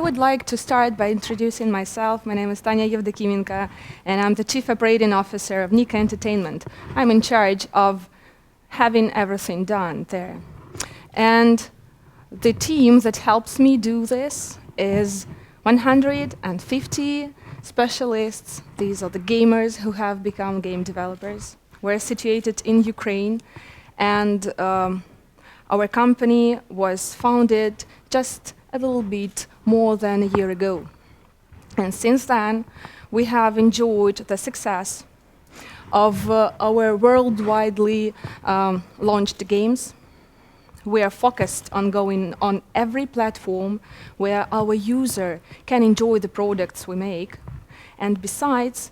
would like to start by introducing myself. My name is Tanja EVDOKIMENKO, and I'm the Chief Operating Officer of Nika Entertainment. I'm in charge of having everything done there. And the team that helps me do this is 150 specialists. These are the gamers who have become game developers. We're situated in Ukraine, and our company was founded just a little bit more than a year ago. And since then, we have enjoyed the success of our worldwidely launched games. We are focused on going on every platform where our user can enjoy the products we make. And besides,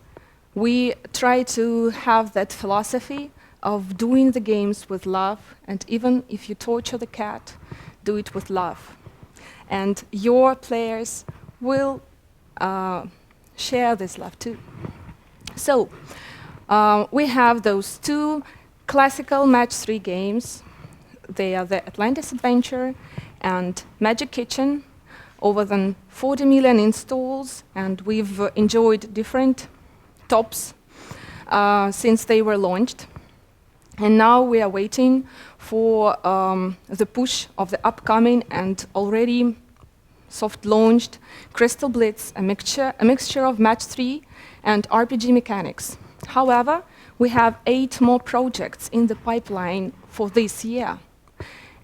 we try to have that philosophy of doing the games with love, and even if you torture the cat, do it with love. And your players will share this love too. So we have those two classical match 3 games. They are the Atlantis Adventure and Magic Kitchen, over than 40 million installs, and we've enjoyed different tops since they were launched. And now we are waiting for the push of the upcoming and already soft-launched Crystal Blitz, a mixture of Match 3 and RPG mechanics. However, we have 8 more projects in the pipeline for this year,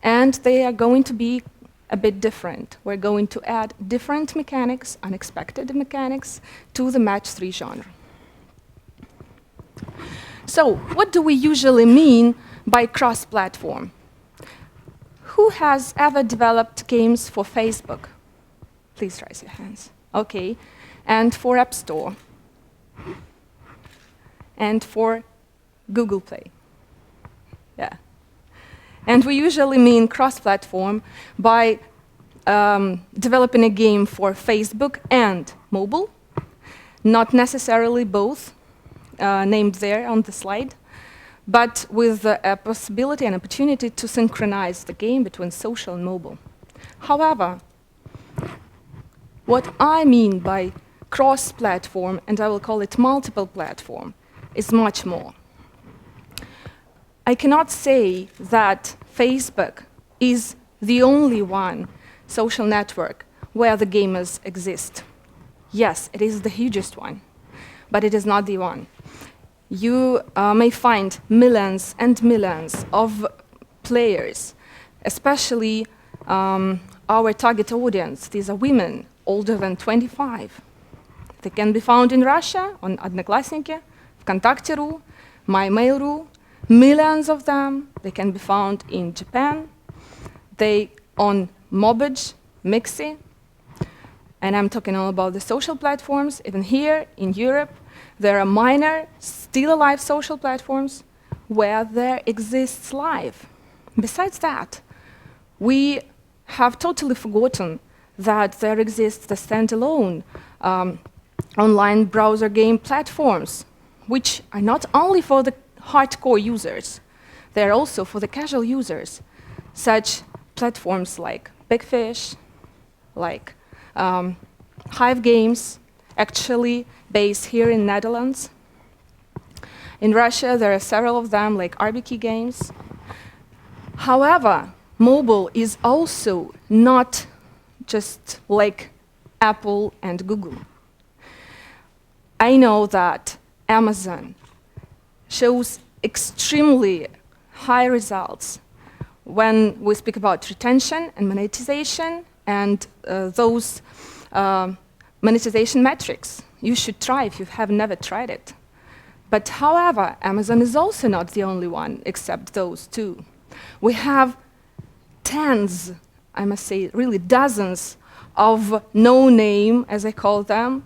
and they are going to be a bit different. We're going to add different mechanics, unexpected mechanics, to the Match 3 genre. So, what do we usually mean by cross-platform? Who has ever developed games for Facebook? Please raise your hands. Okay. And for App Store? And for Google Play? Yeah. And we usually mean cross-platform by developing a game for Facebook and mobile, not necessarily both, named there on the slide, but with a possibility and opportunity to synchronize the game between social and mobile. However, what I mean by cross-platform, and I will call it multiple platform, is much more. I cannot say that Facebook is the only one social network where the gamers exist. Yes, it is the hugest one, but it is not the one. You may find millions and millions of players, especially our target audience. These are women older than 25. They can be found in Russia on Одноклассники, ВКонтакте.ру, MyMail.ru, millions of them. They can be found in Japan. They on Mobage, Mixi, and I'm talking all about the social platforms. Even here in Europe, there are minor, still alive social platforms where there exists live. Besides that, we have totally forgotten that there exists the standalone online browser game platforms, which are not only for the hardcore users, they're also for the casual users. Such platforms like Big Fish, like Hive Games, actually based here in Netherlands. In Russia, there are several of them, like RBK Games. However, mobile is also not just like Apple and Google. I know that Amazon shows extremely high results when we speak about retention and monetization and those monetization metrics. You should try if you have never tried it. But however, Amazon is also not the only one except those two. We have tens, I must say, really dozens of no-name, as I call them,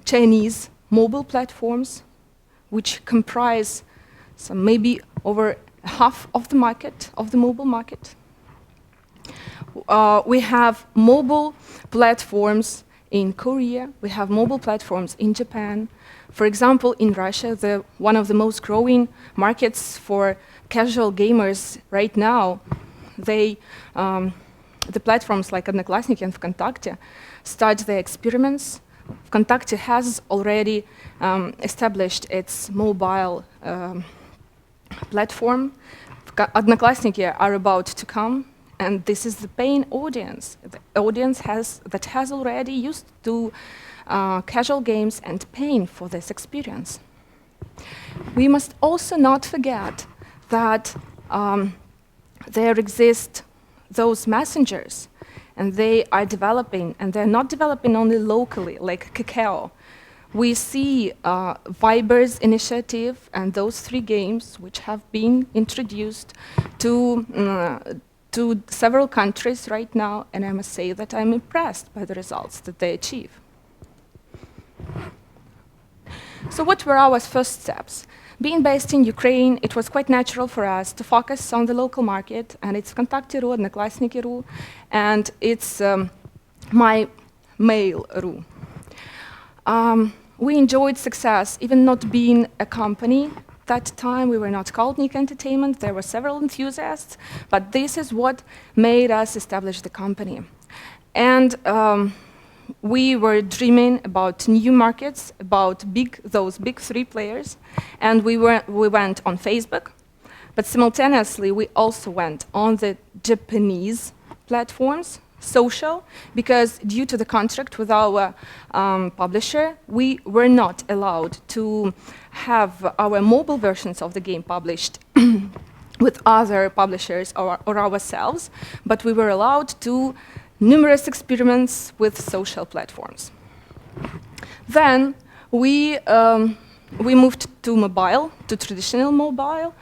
Chinese mobile platforms, which comprise some maybe over half of the market, of the mobile market. We have mobile platforms in Korea. We have mobile platforms in Japan. For example, in Russia, one of the most growing markets for casual gamers right now, they the platforms like Одноклассники and ВКонтакте start their experiments. ВКонтакте has already established its mobile platform. Одноклассники are about to come, and this is the paying audience. The audience that has already used to casual games and paying for this experience. We must also not forget that there exist those messengers, and they are developing, and they're not developing only locally, like Kakao. We see Viber's initiative and those 3 games which have been introduced to several countries right now, and I must say that I'm impressed by the results that they achieve. So what were our first steps? Being based in Ukraine, it was quite natural for us to focus on the local market, and it's ВКонтакте.ru, Одноклассники.ru, and it's my mail.ru. We enjoyed success, even not being a company. That time we were not called Nick Entertainment, there were several enthusiasts, but this is what made us establish the company. And we were dreaming about new markets, about those big 3 players, and we went on Facebook, but simultaneously we also went on the Japanese platforms, social, because due to the contract with our publisher, we were not allowed to have our mobile versions of the game published with other publishers or ourselves, but we were allowed to numerous experiments with social platforms. Then we moved to mobile, to traditional mobile,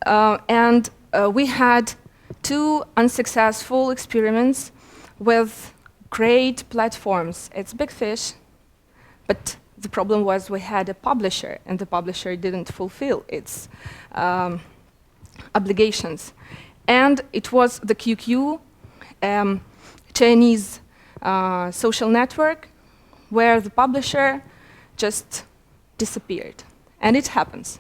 and we had 2 unsuccessful experiments with great platforms. It's big fish, but the problem was we had a publisher, and the publisher didn't fulfill its obligations. And it was the QQ, Chinese social network, where the publisher just disappeared. And it happens.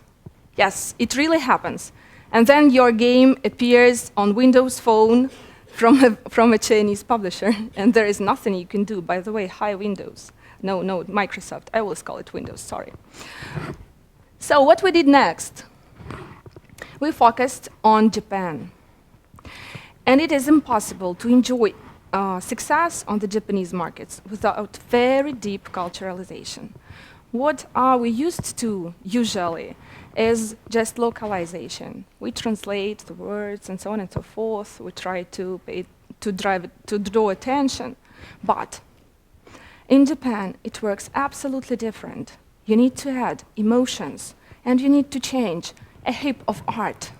Yes, it really happens. And then your game appears on Windows Phone from a Chinese publisher, and there is nothing you can do. By the way, hi Windows. No, Microsoft. I always call it Windows, sorry. So what we did next? We focused on Japan. And it is impossible to enjoy success on the Japanese markets without very deep culturalization. What are we used to usually is just localization. We translate the words and so on and so forth. We try to draw attention. But in Japan, it works absolutely different. You need to add emotions, and you need to change a heap of art.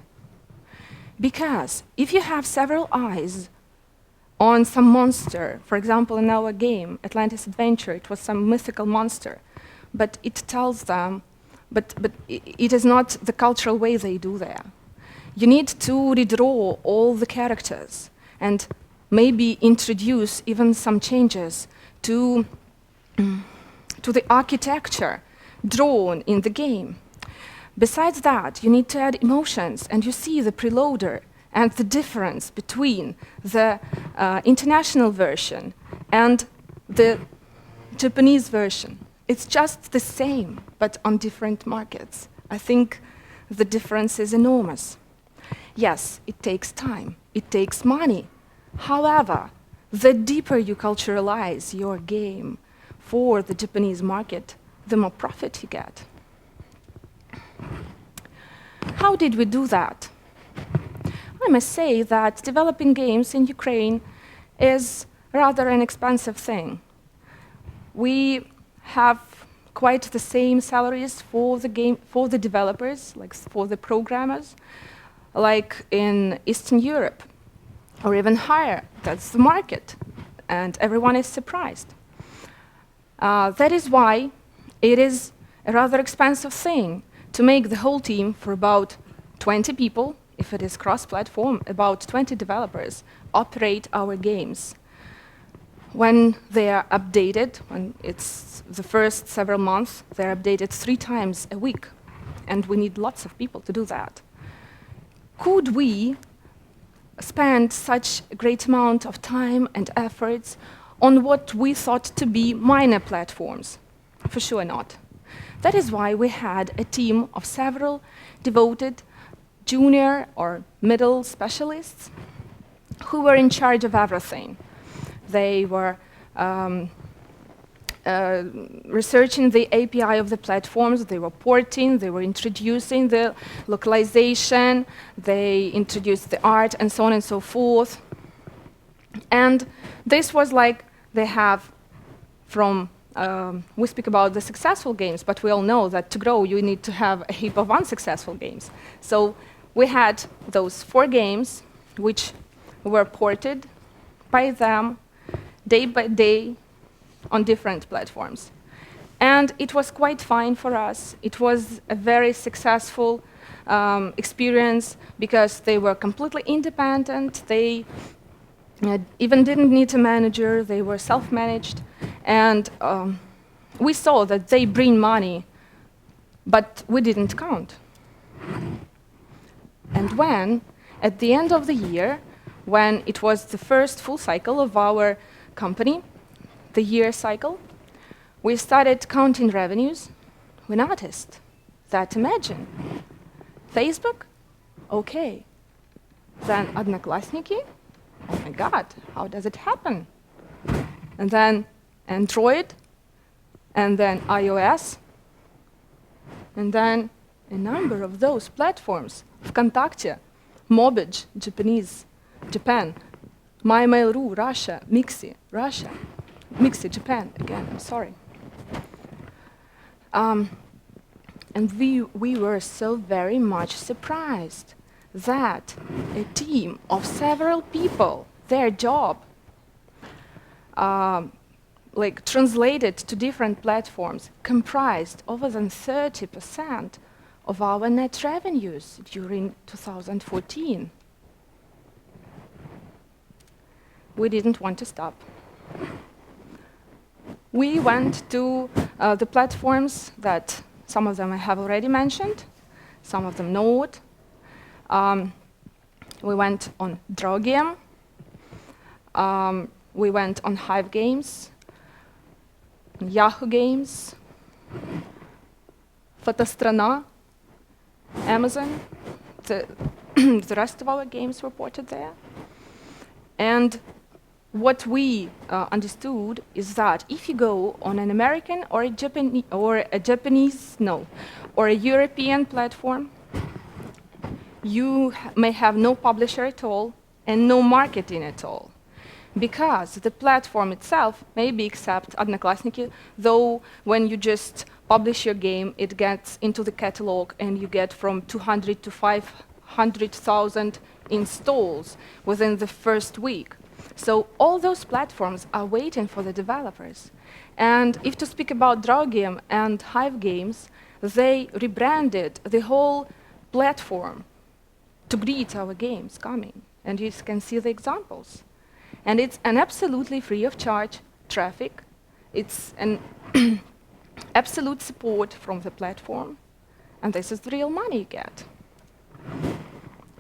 Because if you have several eyes on some monster, for example, in our game, Atlantis Adventure, it was some mythical monster, but it tells them, but it is not the cultural way they do there. You need to redraw all the characters and maybe introduce even some changes to the architecture drawn in the game. Besides that, you need to add emotions, and you see the preloader and the difference between the international version and the Japanese version. It's just the same, but on different markets. I think the difference is enormous. Yes, it takes time, it takes money. However, the deeper you culturalize your game for the Japanese market, the more profit you get. How did we do that? I must say that developing games in Ukraine is rather an expensive thing. We have quite the same salaries for the developers, like for the programmers, like in Eastern Europe, or even higher. That's the market, and everyone is surprised. That is why it is a rather expensive thing to make the whole team for about 20 people, if it is cross-platform, about 20 developers, operate our games. When they are updated, when it's the first several months, they're updated 3 times a week, and we need lots of people to do that. Could we spend such a great amount of time and efforts on what we thought to be minor platforms? For sure not. That is why we had a team of several devoted junior or middle specialists who were in charge of everything. They were researching the API of the platforms, they were porting, they were introducing the localization, they introduced the art, and so on and so forth. And this was like they have from, we speak about the successful games, but we all know that to grow you need to have a heap of unsuccessful games. So we had those 4 games which were ported by them day by day on different platforms. And it was quite fine for us. It was a very successful experience because they were completely independent. They even didn't need a manager. They were self-managed. And we saw that they bring money, but we didn't count. And when, at the end of the year, when it was the first full cycle of our company, the year cycle, we started counting revenues. We noticed that, imagine, Facebook, okay. Then Одноклассники, oh my God, how does it happen? And then Android, and then iOS, and then a number of those platforms, ВКонтакте, Mobage, Japan, MyMail.ru, Russia, Mixi, Russia, Mixi, Japan, again, I'm sorry. And we were so very much surprised that a team of several people, their job, like translated to different platforms, comprised over than 30% of our net revenues during 2014. We didn't want to stop. We went to the platforms that some of them I have already mentioned, some of them know it. We went on Drogiem, we went on Hive Games, Yahoo Games, Fotostrana, Amazon. The rest of our games were ported there. And what we understood is that if you go on an American or a European platform, you may have no publisher at all and no marketing at all, because the platform itself maybe accept Одноклассники, though when you just publish your game, it gets into the catalog and you get from 200 to 500,000 installs within the first week. So all those platforms are waiting for the developers. And if to speak about Drogiem and Hive Games, they rebranded the whole platform to greet our games coming. And you can see the examples. And it's an absolutely free of charge traffic. It's an absolute support from the platform. And this is the real money you get.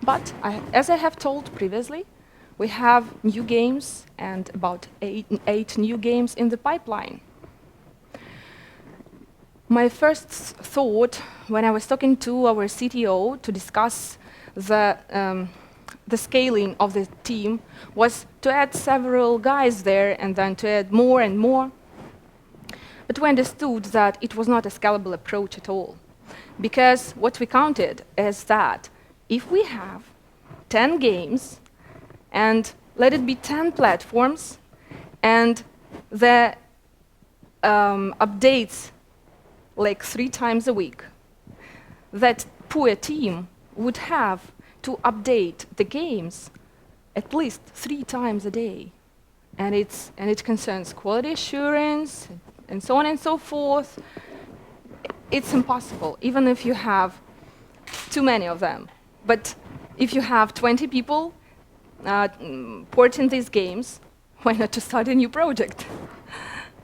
But as I have told previously, we have new games and about eight new games in the pipeline. My first thought when I was talking to our CTO to discuss the scaling of the team was to add several guys there and then to add more and more. But we understood that it was not a scalable approach at all. Because what we counted is that if we have 10 games, and let it be 10 platforms, and the updates like 3 times a week, that poor team would have to update the games at least 3 times a day. And it concerns quality assurance, and so on and so forth. It's impossible, even if you have too many of them. But if you have 20 people porting these games, why not to start a new project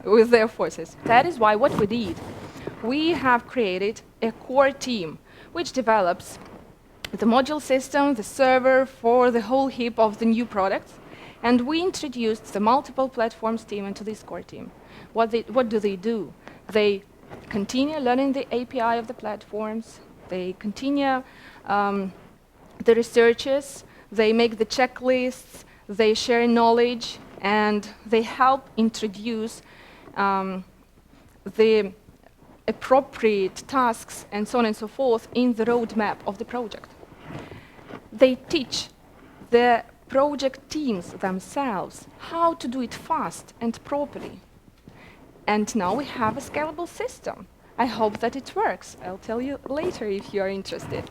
with their forces? That is why what we did, we have created a core team which develops the module system, the server for the whole heap of the new products. And we introduced the multiple platforms team into this core team. What do they do? They continue learning the API of the platforms. They continue the researches. They make the checklists. They share knowledge. And they help introduce the appropriate tasks and so on and so forth in the roadmap of the project. They teach the project teams themselves how to do it fast and properly. And now we have a scalable system. I hope that it works. I'll tell you later if you are interested.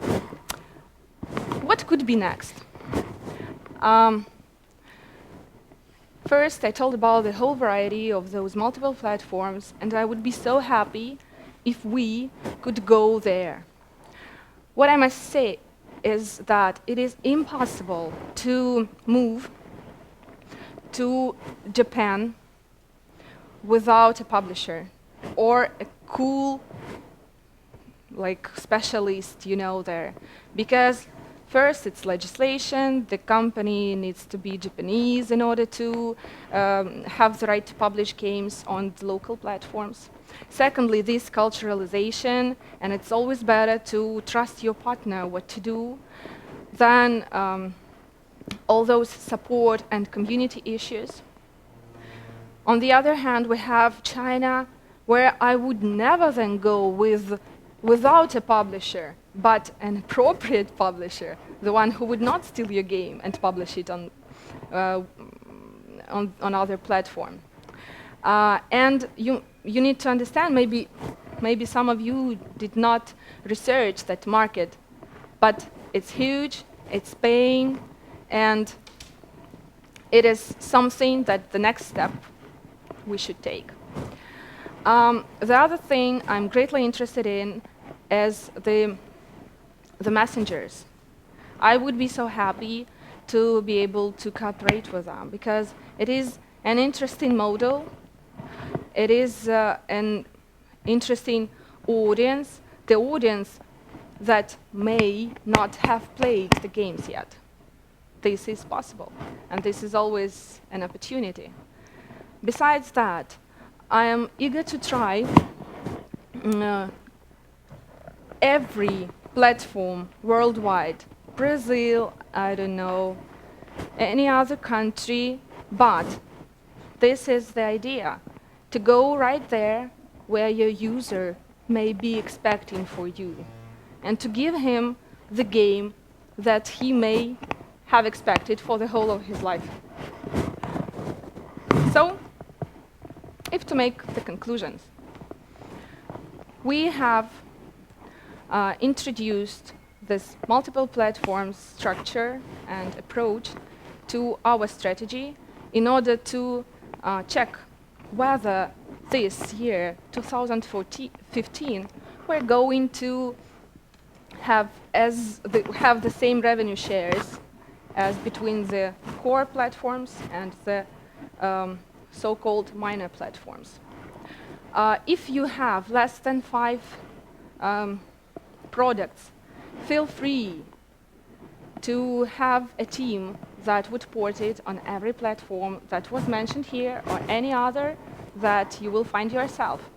What could be next? First, I told about the whole variety of those multiple platforms, and I would be so happy if we could go there. What I must say is that it is impossible to move to Japan without a publisher or a cool specialist, there. Because first, it's legislation. The company needs to be Japanese in order to have the right to publish games on the local platforms. Secondly, this culturalization, and it's always better to trust your partner what to do than all those support and community issues. On the other hand, we have China, where I would never then go without a publisher, but an appropriate publisher, the one who would not steal your game and publish it on other platform. And you need to understand, maybe some of you did not research that market, but it's huge, it's paying, and it is something that the next step we should take. The other thing I'm greatly interested in is the messengers. I would be so happy to be able to cooperate with them because it is an interesting model. It is an interesting audience, the audience that may not have played the games yet. This is possible, and this is always an opportunity. Besides that, I am eager to try every platform worldwide. Brazil, I don't know, any other country, but this is the idea, to go right there where your user may be expecting for you, and to give him the game that he may have expected for the whole of his life. So, if to make the conclusions, we have introduced this multiple platforms structure and approach to our strategy in order to check whether this year, 2015, we're going to have the same revenue shares as between the core platforms and the so-called minor platforms. If you have less than 5 products, feel free to have a team that would port it on every platform that was mentioned here or any other that you will find yourself.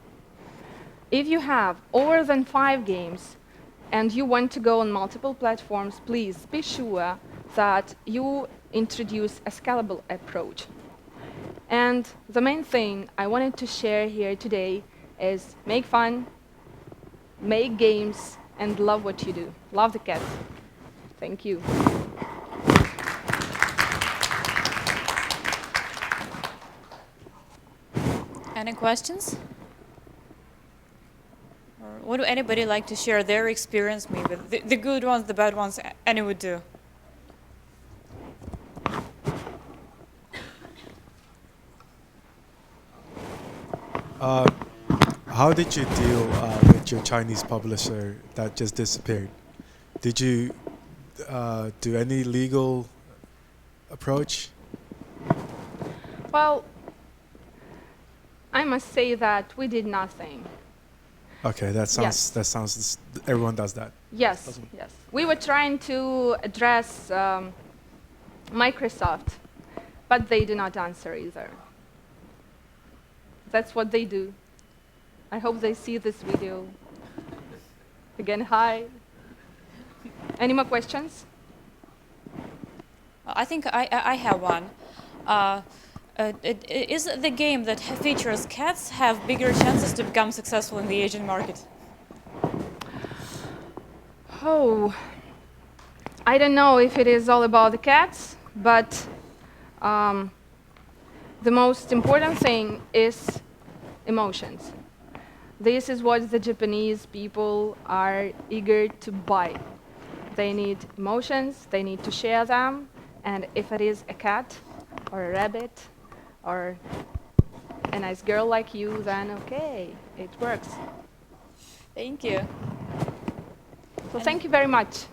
If you have more than 5 games and you want to go on multiple platforms, please be sure that you introduce a scalable approach. And the main thing I wanted to share here today is make fun, make games, and love what you do. Love the cats. Thank you. Any questions? Or would anybody like to share their experience, maybe? The good ones, the bad ones, any would do. How did you deal with your Chinese publisher that just disappeared? Did you do any legal approach? Well, I must say that we did nothing. Okay, that sounds everyone does that. Yes, Awesome. yes. We were trying to address Microsoft, but they do not answer either. That's what they do. I hope they see this video. Again, hi. Any more questions? I think I have one. Is the game that features cats have bigger chances to become successful in the Asian market? Oh, I don't know if it is all about the cats, but the most important thing is emotions. This is what the Japanese people are eager to buy. They need emotions, they need to share them, and if it is a cat or a rabbit or a nice girl like you, then okay, it works. Thank you. So thank you very much.